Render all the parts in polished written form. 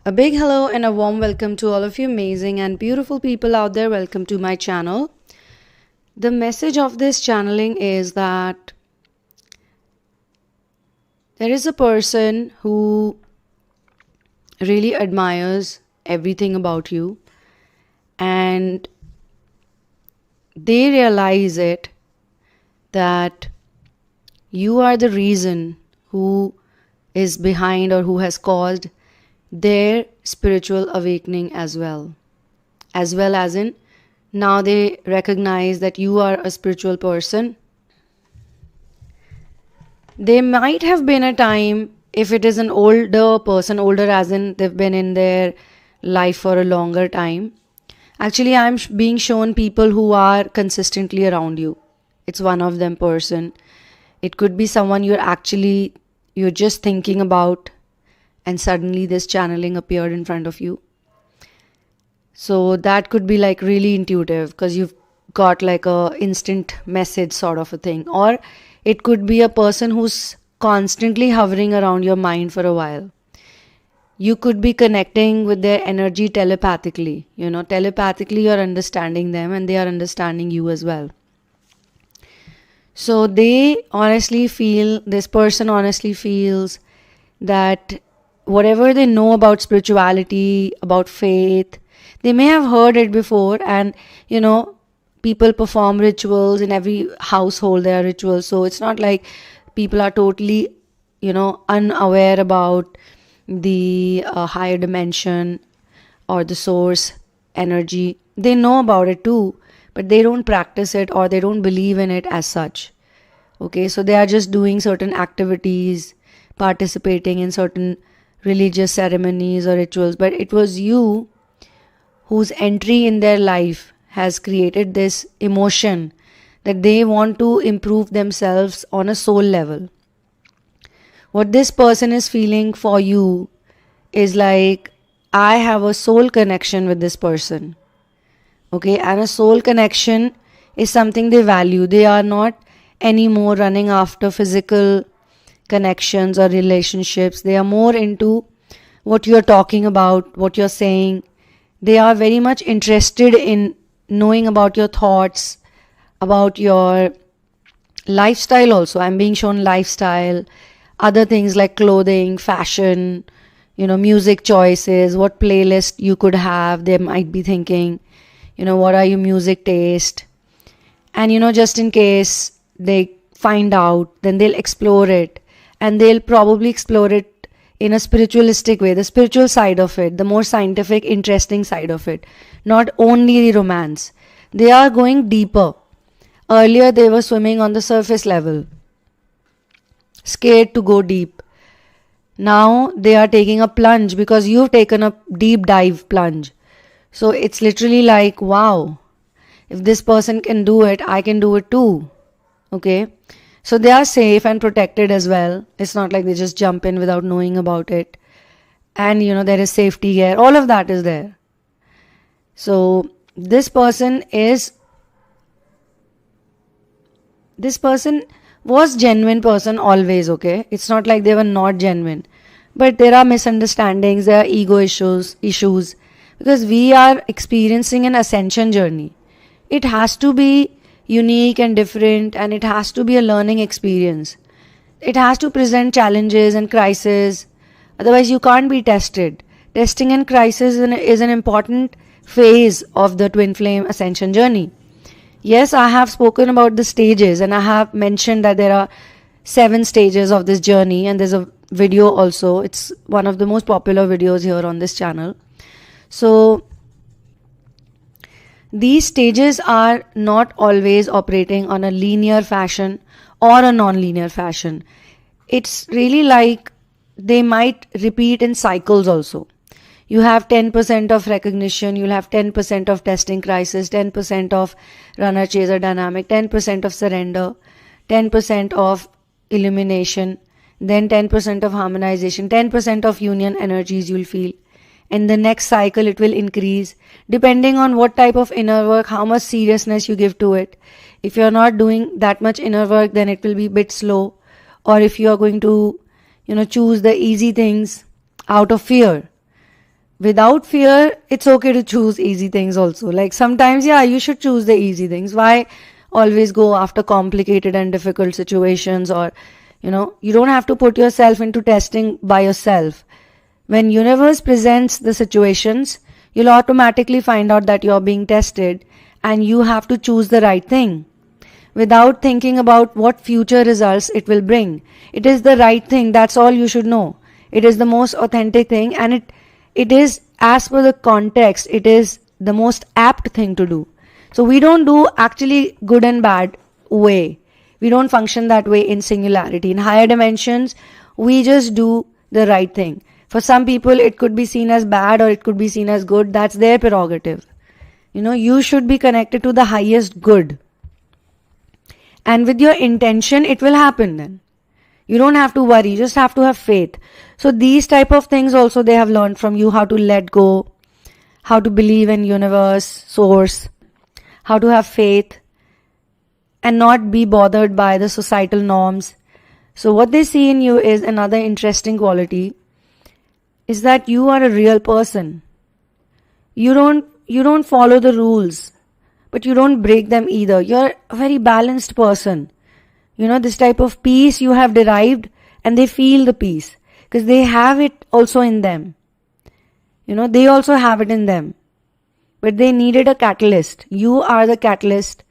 A big hello and a warm welcome to all of you amazing and beautiful people out there. Welcome to my channel. The message of this channeling is that there is a person who really admires everything about you, and they realize it that you are the reason who is behind or who has caused their spiritual awakening as well as in now they recognize that you are a spiritual person. There might have been a time, if it is an older person, older as in they've been in their life for a longer time. Actually, I'm being shown people who are consistently around you. It's one of them person. It could be someone you're just thinking about, and suddenly this channeling appeared in front of you. So that could be like really intuitive because you've got like a instant message sort of a thing. Or it could be a person who's constantly hovering around your mind for a while. You could be connecting with their energy telepathically. Telepathically you're understanding them and they are understanding you as well. So this person honestly feels that whatever they know about spirituality, about faith, they may have heard it before, and people perform rituals in every household. There are rituals, so it's not like people are totally unaware about the higher dimension or the source energy. They know about it too, but they don't practice it or they don't believe in it as such. Okay, so they are just doing certain activities, participating in certain religious ceremonies or rituals, but it was you whose entry in their life has created this emotion that they want to improve themselves on a soul level. What this person is feeling for you is like, I have a soul connection with this person. Okay, and a soul connection is something they value. They are not anymore running after physical connections or relationships. They are more into what you're talking about, what you're saying. They are very much interested in knowing about your thoughts, about your lifestyle also. I'm being shown lifestyle, other things like clothing, fashion, music choices, what playlist you could have. They might be thinking, what are your music taste? And just in case they find out, then they'll explore it, and they'll probably explore it in a spiritualistic way, the spiritual side of it, the more scientific, interesting side of it, not only the romance. They are going deeper. Earlier they were swimming on the surface level, scared to go deep. Now they are taking a plunge because you've taken a deep dive plunge. So it's literally like, wow, if this person can do it, I can do it too. Okay, so they are safe and protected as well. It's not like they just jump in without knowing about it. And there is safety gear. All of that is there. So this person was genuine person always, okay? It's not like they were not genuine. But there are misunderstandings, there are ego issues, because we are experiencing an ascension journey. It has to be unique and different, and it has to be a learning experience. It has to present challenges and crises. Otherwise you can't be tested. Testing and crisis is an important phase of the Twinflame ascension journey. Yes, I have spoken about the stages, and I have mentioned that there are 7 stages of this journey, and there's a video also. It's one of the most popular videos here on this channel. So these stages are not always operating on a linear fashion or a non-linear fashion. It's really like they might repeat in cycles also. You have 10% of recognition, you'll have 10% of testing crisis, 10% of runner-chaser dynamic, 10% of surrender, 10% of illumination, then 10% of harmonization, 10% of union energies you'll feel. In the next cycle, it will increase depending on what type of inner work, how much seriousness you give to it. If you're not doing that much inner work, then it will be a bit slow. Or if you are going to, choose the easy things out of fear, without fear, it's okay to choose easy things also. Like sometimes, yeah, you should choose the easy things. Why always go after complicated and difficult situations? Or, you don't have to put yourself into testing by yourself. When universe presents the situations, you'll automatically find out that you're being tested and you have to choose the right thing without thinking about what future results it will bring. It is the right thing. That's all you should know. It is the most authentic thing, and it is, as per the context, it is the most apt thing to do. So we don't do actually good and bad way. We don't function that way in singularity. In higher dimensions, we just do the right thing. For some people, it could be seen as bad or it could be seen as good. That's their prerogative. You should be connected to the highest good. And with your intention, it will happen then. You don't have to worry. You just have to have faith. So these type of things also they have learned from you, how to let go, how to believe in universe, source, how to have faith and not be bothered by the societal norms. So what they see in you is another interesting quality is that you are a real person. You don't follow the rules, but you don't break them either. You're a very balanced person. This type of peace you have derived, and they feel the peace because they have it also in them. They also have it in them, but they needed a catalyst. You are the catalyst,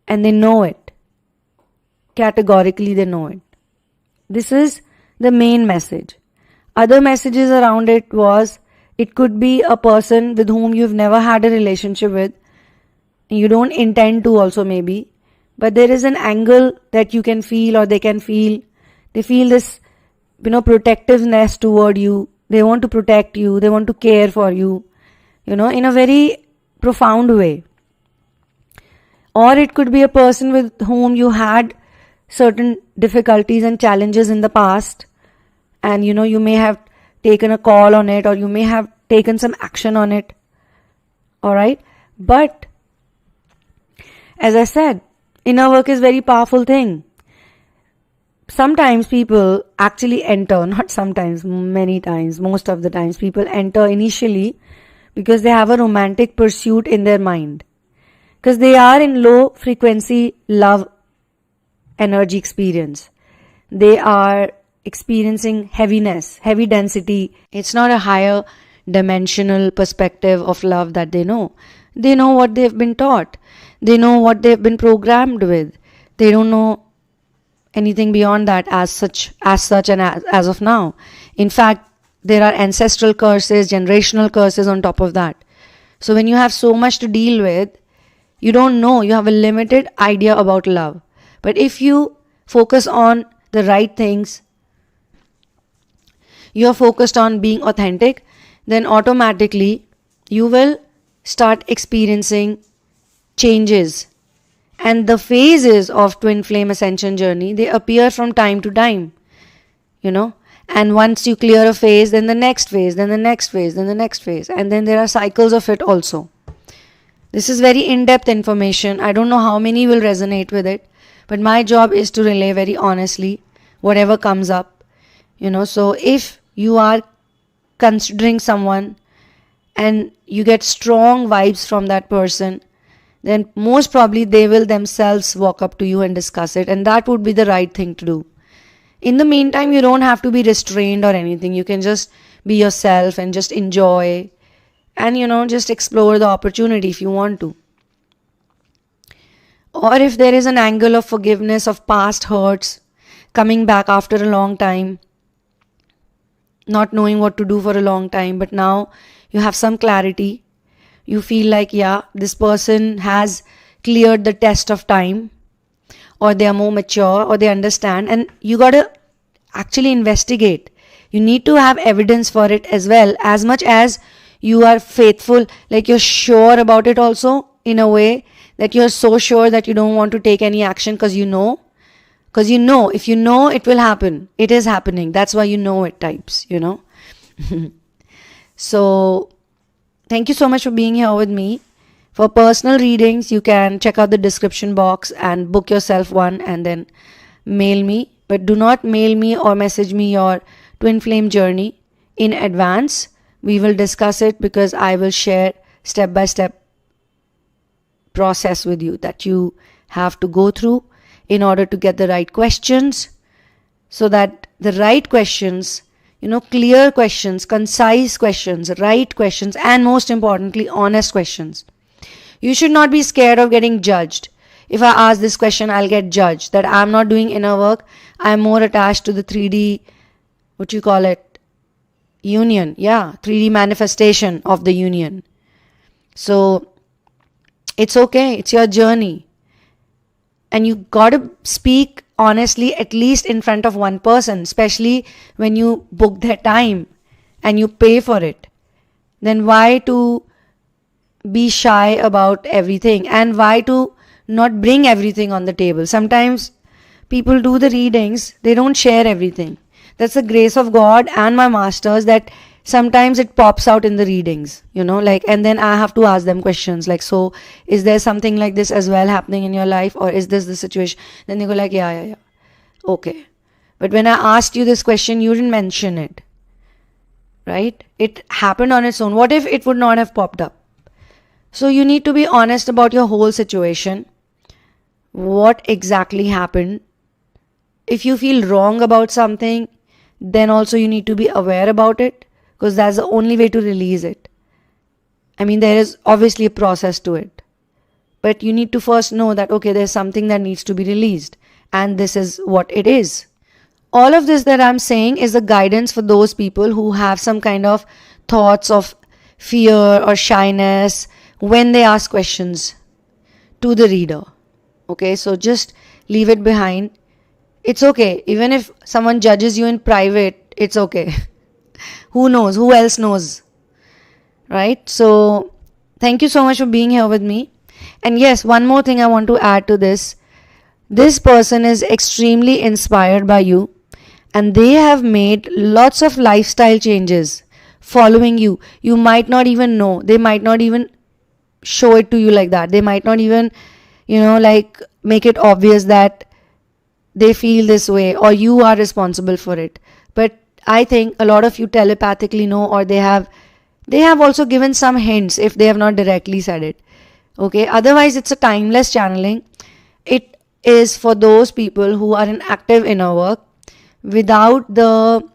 and they know it. Categorically, they know it. This is the main message. Other messages around it was, it could be a person with whom you've never had a relationship with. You don't intend to also maybe. But there is an angle that you can feel or they can feel. They feel this, protectiveness toward you. They want to protect you. They want to care for you, in a very profound way. Or it could be a person with whom you had certain difficulties and challenges in the past. And, you may have taken a call on it or you may have taken some action on it. Alright? But, as I said, inner work is a very powerful thing. Sometimes people actually enter, not sometimes, many times, most of the times, people enter initially because they have a romantic pursuit in their mind. Because they are in low frequency love energy experience. They are experiencing heaviness, heavy density. It's not a higher dimensional perspective of love that they know. They know what they've been taught. They know what they've been programmed with. They don't know anything beyond that as such and as of now. In fact, there are ancestral curses, generational curses on top of that. So when you have so much to deal with, you don't know. You have a limited idea about love. But if you focus on the right things, you're focused on being authentic, then automatically you will start experiencing changes. And the phases of twin flame ascension journey, they appear from time to time, and once you clear a phase, then the next phase, then the next phase, then the next phase, and then there are cycles of it also. This is very in-depth information. I don't know how many will resonate with it, but my job is to relay very honestly whatever comes up, so if you are considering someone and you get strong vibes from that person, then most probably they will themselves walk up to you and discuss it, and that would be the right thing to do. In the meantime, you don't have to be restrained or anything. You can just be yourself and just enjoy and just explore the opportunity if you want to. Or if there is an angle of forgiveness of past hurts coming back after a long time, not knowing what to do for a long time, but now you have some clarity. You feel like, yeah, this person has cleared the test of time, or they are more mature, or they understand, and you gotta actually investigate. You need to have evidence for it as well, as much as you are faithful, like you're sure about it also, in a way that you're so sure that you don't want to take any action because you know, if you know it will happen, it is happening. That's why you know it types, So, thank you so much for being here with me. For personal readings, you can check out the description box and book yourself one and then mail me. But do not mail me or message me your twin flame journey in advance. we will discuss it, because I will share step by step process with you that you have to go through in order to get the right questions, so that the right questions, clear questions, concise questions, right questions, and most importantly, honest questions. You should not be scared of getting judged. If I ask this question, I'll get judged that I'm not doing inner work. I'm more attached to the 3D, what you call it, union. Yeah, 3D manifestation of the union. So it's okay. It's your journey. And you got to speak honestly, at least in front of one person, especially when you book their time and you pay for it. Then why to be shy about everything, and why to not bring everything on the table? Sometimes people do the readings, they don't share everything. That's the grace of God and my masters, that sometimes it pops out in the readings, and then I have to ask them questions like, so is there something like this as well happening in your life, or is this the situation? Then they go like, yeah, okay. But when I asked you this question, you didn't mention it, right? It happened on its own. What if it would not have popped up? So you need to be honest about your whole situation. What exactly happened? If you feel wrong about something, then also you need to be aware about it, because that's the only way to release it. I mean, there is obviously a process to it. But you need to first know that, okay, there's something that needs to be released, and this is what it is. All of this that I'm saying is a guidance for those people who have some kind of thoughts of fear or shyness when they ask questions to the reader. Okay, so just leave it behind. It's okay. Even if someone judges you in private, it's okay. Who knows? Who else knows? Right? So thank you so much for being here with me. And yes, one more thing I want to add to this. This person is extremely inspired by you, and they have made lots of lifestyle changes following you. You might not even know. They might not even show it to you like that. They might not even, make it obvious that they feel this way or you are responsible for it. But I think a lot of you telepathically know, or they have also given some hints if they have not directly said it. Okay, otherwise it's a timeless channeling. It is for those people who are in active inner work without the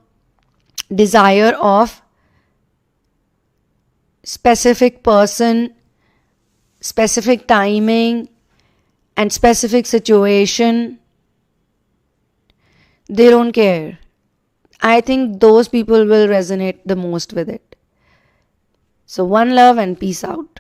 desire of specific person, specific timing, and specific situation. They don't care. I think those people will resonate the most with it. So one love and peace out.